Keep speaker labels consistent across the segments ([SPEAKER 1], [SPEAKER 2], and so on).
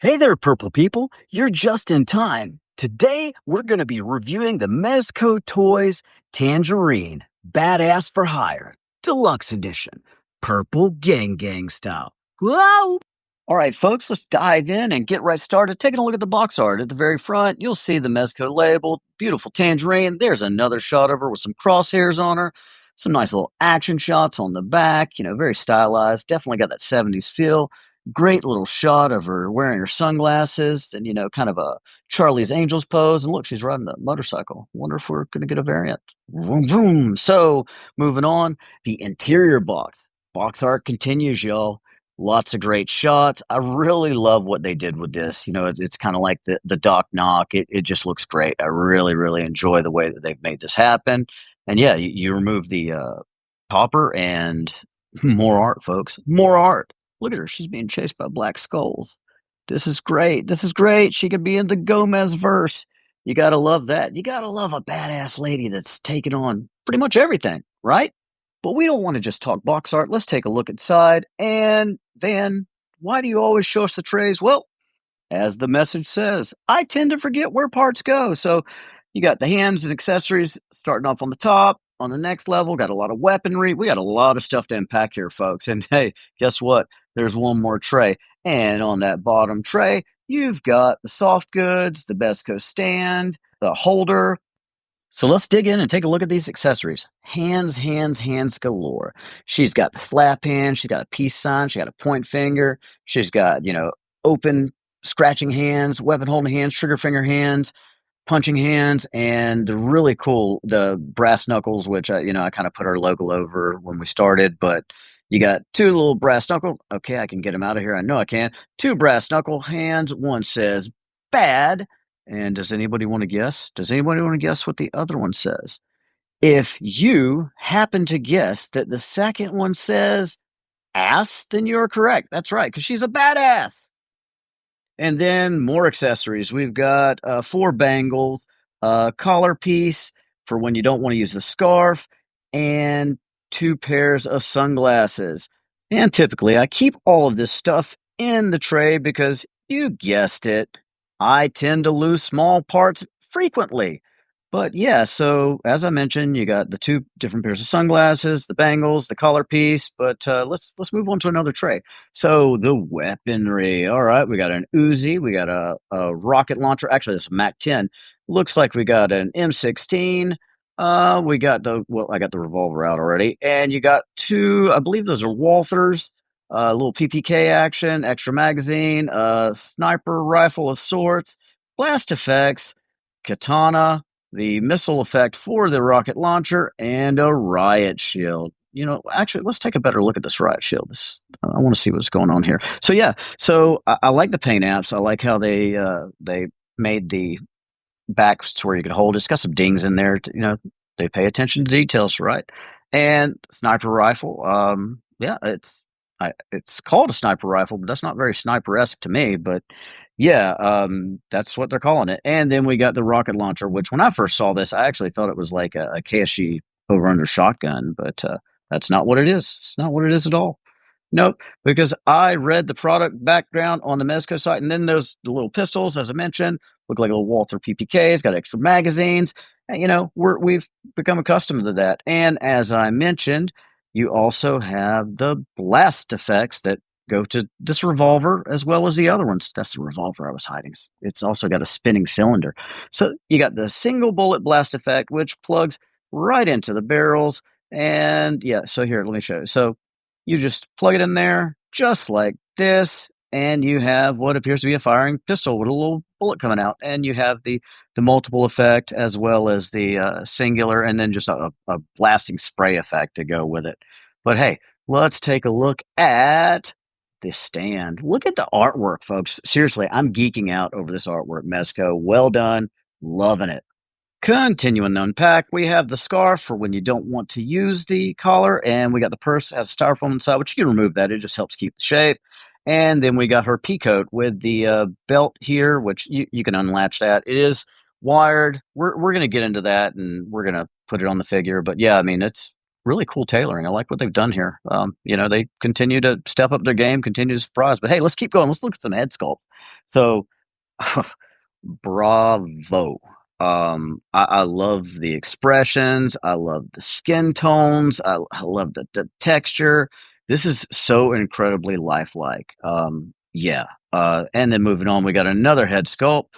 [SPEAKER 1] Hey there, purple people. You're just in time. Today, we're going to be reviewing the Mezco Toyz Tangerine Badass for Hire Deluxe Edition, Purple Gang Gang style. Whoa! All right, folks, let's dive in and get right started. Taking a look at the box art. At the very front, you'll see the Mezco label. Beautiful tangerine. There's another shot of her with some crosshairs on her. Some nice little action shots on the back. Very stylized. Definitely got that 70s feel. Great little shot of her wearing her sunglasses and, kind of a Charlie's Angels pose. And look, she's riding a motorcycle. Wonder if we're going to get a variant. Vroom, vroom. So, moving on, the interior box. Box art continues, y'all. Lots of great shots. I really love what they did with this. It's kind of like the Doc Knock. It just looks great. I really, really enjoy the way that they've made this happen. And yeah, you remove the topper and more art, folks. More art. Look at her. She's being chased by black skulls. This is great. This is great. She could be in the Gomez verse. You got to love that. You got to love a badass lady that's taking on pretty much everything, right? But we don't want to just talk box art. Let's take a look inside. And Van, why do you always show us the trays? Well, as the message says, I tend to forget where parts go. So you got the hands and accessories starting off on the top. On the next level, got a lot of weaponry. We got a lot of stuff to unpack here, folks. And hey, guess what? There's one more tray. And on that bottom tray, you've got the soft goods, the Mezco stand, the holder. So let's dig in and take a look at these accessories. Hands, hands, hands galore. She's got the flap hand. She's got a peace sign. She got a point finger. She's got, open scratching hands, weapon holding hands, trigger finger hands, punching hands, and the brass knuckles, which I kind of put our logo over when we started, but you got two little brass knuckle. Okay, I can get them out of here. I know I can. Two brass knuckle hands. One says bad. And does anybody want to guess? Does anybody want to guess what the other one says? If you happen to guess that the second one says ass, then you're correct. That's right, because she's a badass. And then more accessories. We've got 4 bangles, a collar piece for when you don't want to use the scarf, and 2 pairs of sunglasses. And typically, I keep all of this stuff in the tray because you guessed it, I tend to lose small parts frequently. But yeah, so as I mentioned, you got the 2 different pairs of sunglasses, the bangles, the collar piece. But let's move on to another tray. So the weaponry. All right, we got an Uzi, we got a rocket launcher. Actually, it's a Mac 10. Looks like we got an M16. We got I got the revolver out already, and you got 2. I believe those are Walthers. A little PPK action, extra magazine, sniper rifle of sorts, blast effects, katana, the missile effect for the rocket launcher, and a riot shield. Actually, let's take a better look at this riot shield. I want to see what's going on here. So yeah, I like the paint apps. I like how they made the back to where you could hold it. It's got some dings in there. They pay attention to details, right? And sniper rifle. Yeah, it's called a sniper rifle, but that's not very sniper-esque to me. But yeah, that's what they're calling it. And then we got the rocket launcher, which when I first saw this, I actually thought it was like a KSG over-under shotgun, but that's not what it is. It's not what it is at all. Nope, because I read the product background on the Mezco site, and then there's the little pistols, as I mentioned, look like a little Walther PPKs, got extra magazines. And, we've become accustomed to that. And as I mentioned, you also have the blast effects that go to this revolver as well as the other ones. That's the revolver I was hiding. It's also got a spinning cylinder. So you got the single bullet blast effect, which plugs right into the barrels. And yeah, so here, let me show you. So you just plug it in there, just like this, and you have what appears to be a firing pistol with a little bullet coming out. And you have the multiple effect as well as the singular, and then just a blasting spray effect to go with it. But hey, let's take a look at this stand. Look at the artwork, folks. Seriously, I'm geeking out over this artwork, Mezco. Well done. Loving it. Continuing to unpack, we have the scarf for when you don't want to use the collar, and we got the purse that has styrofoam inside, which you can remove that. It just helps keep the shape. And then we got her peacoat with the belt here, which you can unlatch that. It is wired. We're going to get into that, and we're going to put it on the figure. But yeah, I mean, it's really cool tailoring. I like what they've done here. They continue to step up their game, continue to surprise. But hey, let's keep going. Let's look at some head sculpt. So, bravo. I love the expressions. I love the skin tones. I love the texture. This is so incredibly lifelike. Yeah. And then moving on, we got another head sculpt.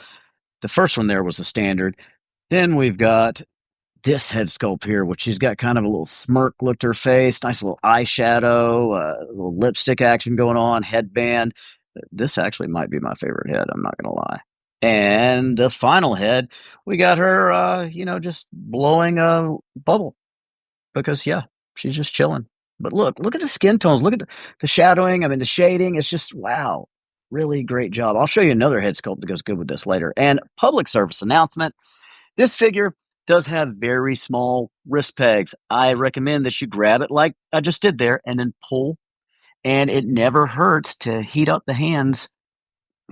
[SPEAKER 1] The first one there was the standard. Then we've got this head sculpt here, which she's got kind of a little smirk look to her face, nice little eyeshadow, a little lipstick action going on, headband. This actually might be my favorite head, I'm not gonna lie. And the final head, we got her, just blowing a bubble because, yeah, she's just chilling. But look at the skin tones, look at the shadowing, I mean, the shading, it's just, wow, really great job. I'll show you another head sculpt that goes good with this later. And public service announcement, this figure does have very small wrist pegs. I recommend that you grab it like I just did there and then pull. And it never hurts to heat up the hands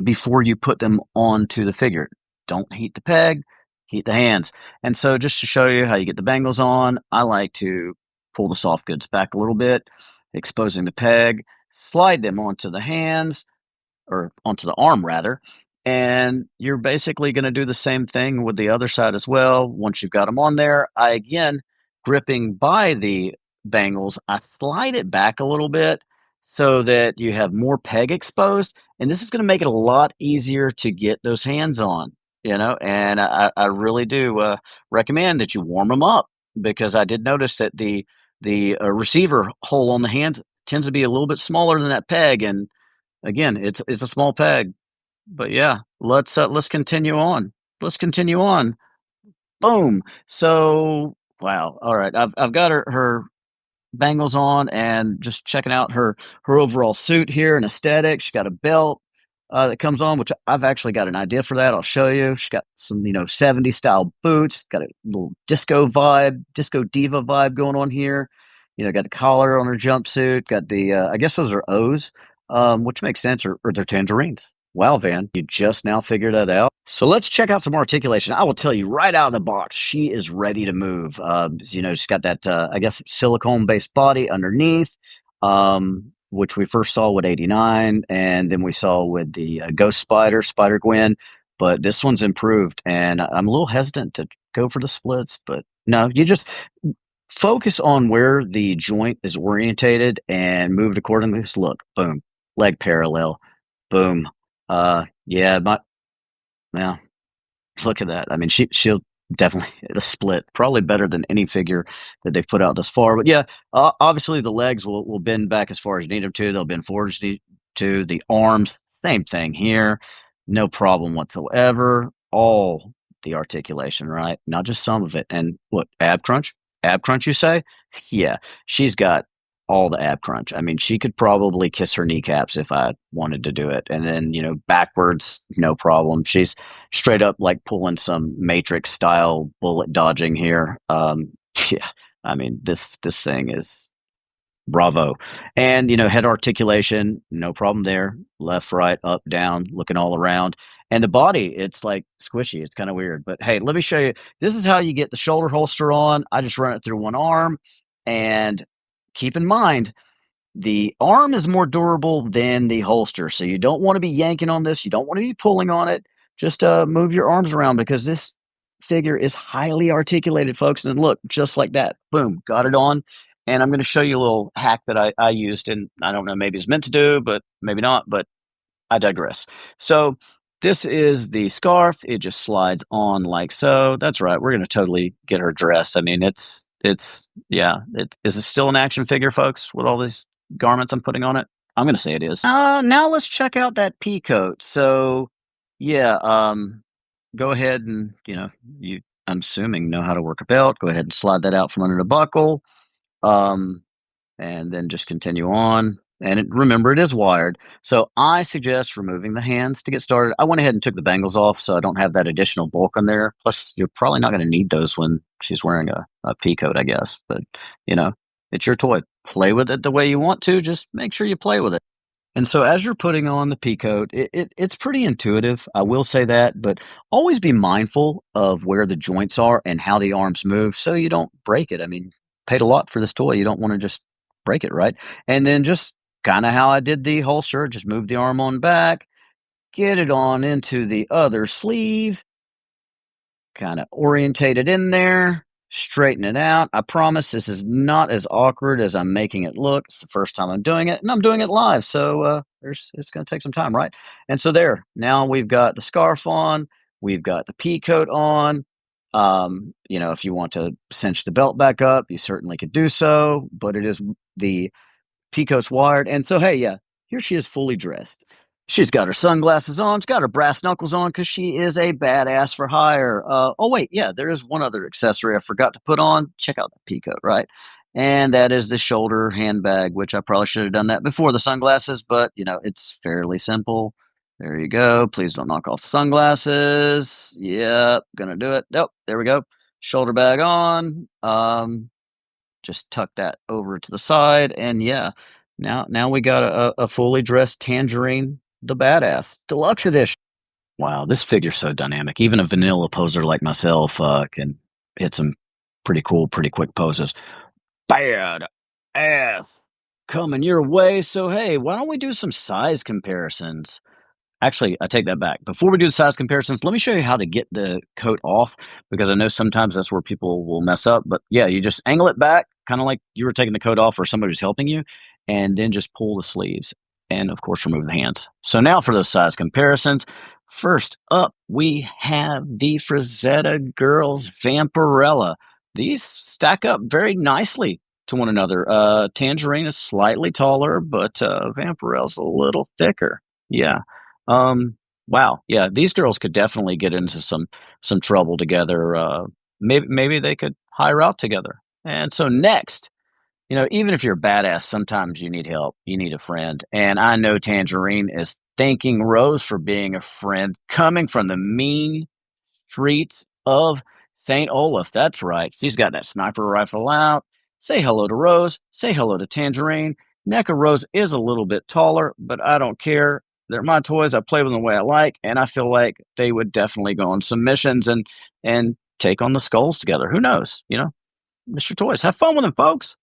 [SPEAKER 1] before you put them onto the figure. Don't heat the peg, heat the hands. And so just to show you how you get the bangles on, I like to pull the soft goods back a little bit, exposing the peg, slide them onto the hands, or onto the arm rather. And you're basically going to do the same thing with the other side as well. Once you've got them on there, I again, gripping by the bangles, I slide it back a little bit so that you have more peg exposed. And this is going to make it a lot easier to get those hands on, and I really do recommend that you warm them up because I did notice that the receiver hole on the hands tends to be a little bit smaller than that peg. And again, it's a small peg, but yeah, let's continue on. Let's continue on. Boom. So, wow. All right. I've got her bangles on and just checking out her overall suit here and aesthetic. She's got a belt that comes on, which I've actually got an idea for that. I'll show you. She's got some 70s style boots. Got a little disco vibe, disco diva vibe going on here. Got the collar on her jumpsuit. Got the I guess those are O's, which makes sense, or they're tangerines. Wow, Van, you just now figured that out. So let's check out some articulation. I will tell you right out of the box, she is ready to move. She's got that, I guess, silicone-based body underneath, which we first saw with 89, and then we saw with the Ghost Spider, Spider-Gwen. But this one's improved, and I'm a little hesitant to go for the splits. But no, you just focus on where the joint is orientated and move it accordingly. Just look, boom, leg parallel, boom. Yeah, yeah, look at that. I mean, she'll definitely hit a split, probably better than any figure that they've put out thus far. But yeah, obviously the legs will bend back as far as you need them to. They'll bend forward as you need to. The arms, same thing here, no problem whatsoever. All the articulation, right? Not just some of it. And what, ab crunch, you say? Yeah, she's got all the ab crunch. I mean, she could probably kiss her kneecaps if I wanted to do it. And then, backwards, no problem. She's straight up like pulling some Matrix style bullet dodging here. Yeah, I mean, this thing is bravo. And, head articulation, no problem there. Left, right, up, down, looking all around. And the body, it's like squishy. It's kind of weird. But hey, let me show you. This is how you get the shoulder holster on. I just run it through one arm. And keep in mind, the arm is more durable than the holster. So you don't want to be yanking on this. You don't want to be pulling on it. Just move your arms around because this figure is highly articulated, folks. And look, just like that. Boom, got it on. And I'm going to show you a little hack that I used. And I don't know, maybe it's meant to do, but maybe not. But I digress. So this is the scarf. It just slides on like so. That's right. We're going to totally get her dressed. I mean, yeah. Is it still an action figure, folks, with all these garments I'm putting on it? I'm going to say it is. Now let's check out that pea coat. So, yeah, go ahead and, I'm assuming know how to work a belt. Go ahead and slide that out from under the buckle. And then just continue on. And remember, it is wired. So I suggest removing the hands to get started. I went ahead and took the bangles off so I don't have that additional bulk on there. Plus, you're probably not going to need those when she's wearing a pea coat, I guess. But, it's your toy. Play with it the way you want to. Just make sure you play with it. And so as you're putting on the pea coat, it's pretty intuitive. I will say that. But always be mindful of where the joints are and how the arms move so you don't break it. I mean, paid a lot for this toy. You don't want to just break it, right? And then just kind of how I did the holster, just move the arm on back, get it on into the other sleeve, kind of orientate it in there, straighten it out. I promise this is not as awkward as I'm making it look. It's the first time I'm doing it, and I'm doing it live, so it's going to take some time, right? And so there, now we've got the scarf on, we've got the pea coat on. If you want to cinch the belt back up, you certainly could do so, but it is the Pico's wired, and so, hey, yeah, here she is fully dressed. She's got her sunglasses on, she's got her brass knuckles on because she is a badass for hire. Oh, wait, yeah, there is one other accessory I forgot to put on. Check out the Pico, right? And that is the shoulder handbag, which I probably should have done that before the sunglasses, but, it's fairly simple. There you go. Please don't knock off the sunglasses. Yep, gonna do it. Nope, there we go. Shoulder bag on. Just tuck that over to the side, and yeah, now we got a fully dressed Tangerine, the badass, deluxe edition. Wow, this figure's so dynamic. Even a vanilla poser like myself can hit some pretty cool, pretty quick poses. Bad ass coming your way. So hey, why don't we do some size comparisons? Actually, I take that back. Before we do the size comparisons, let me show you how to get the coat off because I know sometimes that's where people will mess up. But yeah, you just angle it back, kind of like you were taking the coat off or somebody was helping you, and then just pull the sleeves. And of course, remove the hands. So now for those size comparisons. First up, we have the Frazetta Girls Vampirella. These stack up very nicely to one another. Tangerine is slightly taller, but Vampirella's a little thicker. Yeah. Wow, yeah, these girls could definitely get into some trouble together. Maybe they could hire out together. And so next, even if you're a badass, sometimes you need help. You need a friend. And I know Tangerine is thanking Rose for being a friend, coming from the mean streets of St. Olaf. That's right. She's got that sniper rifle out. Say hello to Rose. Say hello to Tangerine. NECA Rose is a little bit taller, but I don't care. They're my toys. I play with them the way I like, and I feel like they would definitely go on some missions and take on the skulls together. Who knows? Mr. Toys, have fun with them, folks.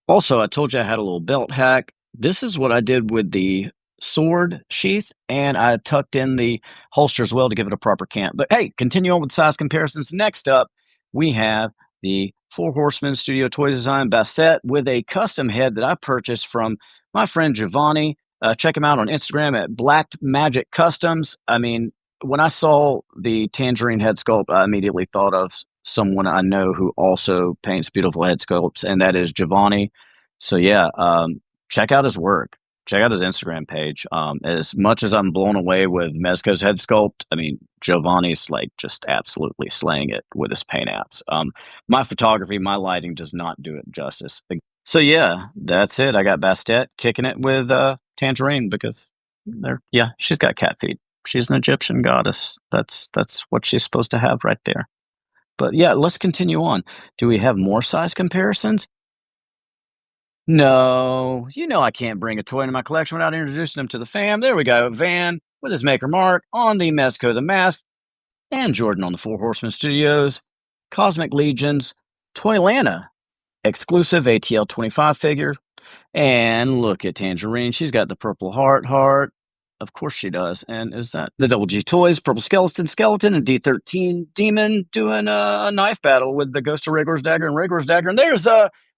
[SPEAKER 1] Also, I told you I had a little belt hack. This is what I did with the sword sheath, and I tucked in the holster as well to give it a proper cant. But hey, continue on with size comparisons. Next up, we have the Four Horsemen Studio Toy Design Basset with a custom head that I purchased from my friend Giovanni. Check him out on Instagram at Black Magic Customs. I mean, when I saw the Tangerine head sculpt, I immediately thought of someone I know who also paints beautiful head sculpts, and that is Giovanni. So yeah, check out his work. Check out his Instagram page. As much as I'm blown away with Mezco's head sculpt, I mean, Giovanni's like just absolutely slaying it with his paint apps. My photography, my lighting does not do it justice. So yeah, that's it. I got Bastet kicking it with Tangerine because she's got cat feet. She's an Egyptian goddess. That's what she's supposed to have right there. But yeah, let's continue on. Do we have more size comparisons? No, I can't bring a toy into my collection without introducing them to the fam. There we go. Van with his maker mark on the Mezco the Mask, and Jordan on the Four Horsemen Studios, Cosmic Legions, Toylanta, exclusive ATL 25 figure. And look at Tangerine. She's got the purple heart. Of course she does. And is that the Double G Toys, Purple Skeleton, and D13 Demon doing a knife battle with the Ghost of Rhaegor's Dagger and Rhaegor's Dagger. And there's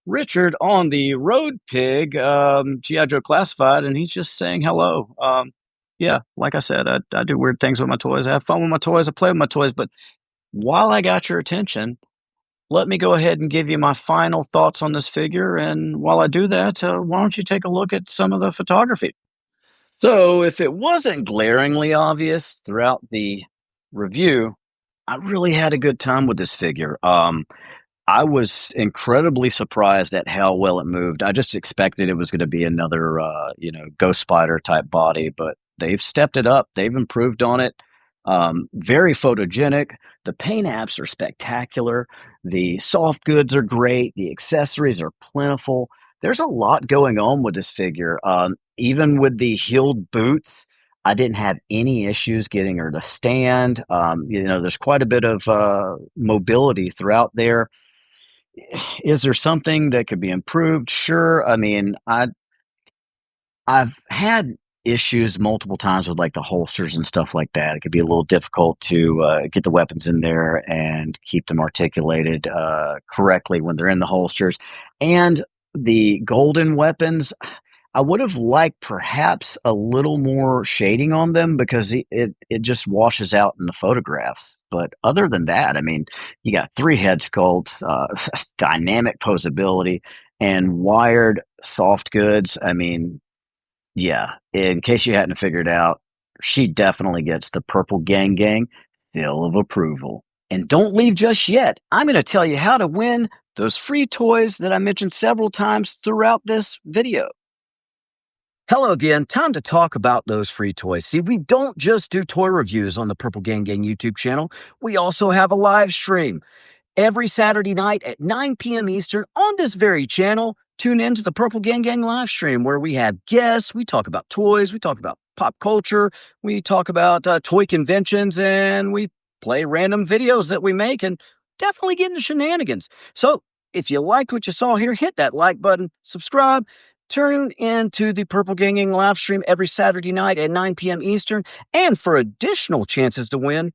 [SPEAKER 1] Richard on the Road Pig, G.I. Joe Classified, and he's just saying hello. Yeah, like I said, I do weird things with my toys. I have fun with my toys. I play with my toys. But while I got your attention, let me go ahead and give you my final thoughts on this figure. And while I do that, why don't you take a look at some of the photography? So, if it wasn't glaringly obvious throughout the review, I really had a good time with this figure. I was incredibly surprised at how well it moved. I just expected it was going to be another, Ghost Spider type body, but they've stepped it up. They've improved on it. Very photogenic. The paint apps are spectacular. The soft goods are great. The accessories are plentiful. There's a lot going on with this figure. Even with the heeled boots, I didn't have any issues getting her to stand. There's quite a bit of mobility throughout there. Is there something that could be improved? Sure. I mean, I've had issues multiple times with, like, the holsters and stuff like that. It could be a little difficult to, get the weapons in there and keep them articulated, correctly when they're in the holsters, and the golden weapons, I would have liked perhaps a little more shading on them because it just washes out in the photographs, but other than that, I mean, you got 3 head sculpts, dynamic posability, and wired soft goods. I mean, yeah, in case you hadn't figured out, she definitely gets the purple gang gang seal of approval. And don't leave just yet. I'm going to tell you how to win those free toys that I mentioned several times throughout this video. Hello again. Time to talk about those free toys. See, we don't just do toy reviews on the Purple Gang Gang YouTube channel. We also have a live stream every Saturday night at 9 p.m. Eastern on this very channel. Tune in to the Purple Gang Gang live stream where we have guests, we talk about toys, we talk about pop culture, we talk about toy conventions, and we play random videos that we make and definitely get into shenanigans. So if you liked what you saw here, hit that like button, subscribe, turn into the Purple Gang Gang live stream every Saturday night at 9 p.m. Eastern. And for additional chances to win,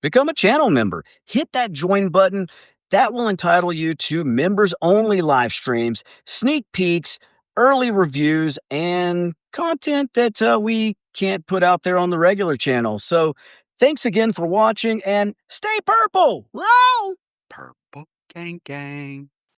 [SPEAKER 1] become a channel member. Hit that join button. That will entitle you to members only live streams, sneak peeks, early reviews, and content that we can't put out there on the regular channel. So thanks again for watching and stay purple. Wow!
[SPEAKER 2] Purple gang gang.